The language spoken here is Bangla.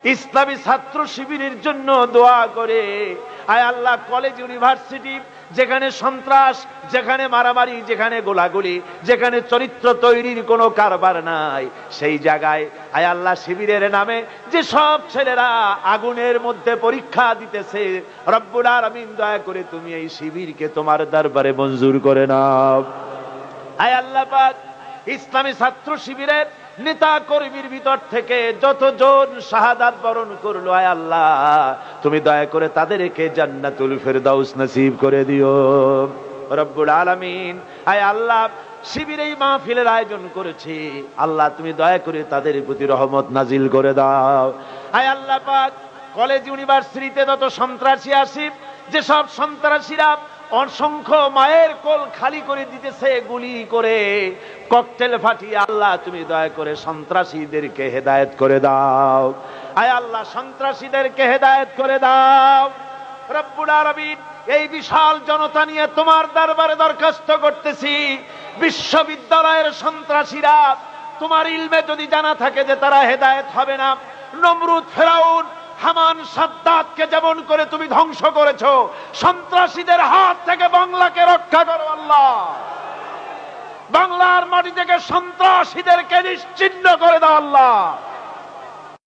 ইসলামী ছাত্র শিবিরের জন্য দোয়া করে। আয় আল্লাহ, কলেজ ইউনিভার্সিটি যেখানে সন্ত্রাস, যেখানে মারামারি, যেখানে গোলাগুলি, যেখানে চরিত্র তৈরির কোনো কারবার নাই, সেই জায়গায় আয় আল্লাহ শিবিরের নামে যে সব ছেলেরা আগুনের মধ্যে পরীক্ষা দিতেছে, রব্বুল আলামিন দয়া করে তুমি এই শিবিরকে তোমার দরবারে মঞ্জুর করে নাও। আয় আল্লাহ পাক, ইসলামী ছাত্র শিবিরের নেতা কর্মীর ভিতর থেকে যতজন শাহাদাত বরণ করলো, আয় আল্লাহ তুমি দয়া করে তাদেরকে জান্নাতুল ফেরদাউস নসিব করে দিও রব্বুল আলামিন। আয় আল্লাহ, শিবির এই মাহফিলের আয়োজন করেছে, আল্লাহ তুমি দয়া করে তাদের প্রতি রহমত নাজিল করে দাও। আয় আল্লাহ পাক, কলেজ ইউনিভার্সিটিতে যত সন্ত্রাসী আসি, যেসব সন্ত্রাসীরা অসংখ্য মায়ের কোল খালি করে দিতেছে গুলি করে, ককটেল ফাটিয়ে, আল্লাহ তুমি দয়া করে সন্ত্রাসীদেরকে হেদায়েত করে দাও। আয় আল্লাহ, সন্ত্রাসীদেরকে হেদায়েত করে দাও রব্বুল আলামিন। এই বিশাল জনতা নিয়ে তোমার দরবারে দরখাস্ত করতেছি, বিশ্ববিদ্যালয়ের সন্ত্রাসীরা তোমার ইলমে যদি জানা থাকে যে তারা হেদায়েত হবে না, নমরুদ, ফেরাউন, হামান, সাদ্দাতকে যেমন করে তুমি ধ্বংস করেছো, সন্ত্রাসীদের হাত থেকে বাংলাকে রক্ষা করো আল্লাহ। বাংলার মাটি থেকে সন্ত্রাসীদেরকে নিশ্চিহ্ন করে দাও আল্লাহ।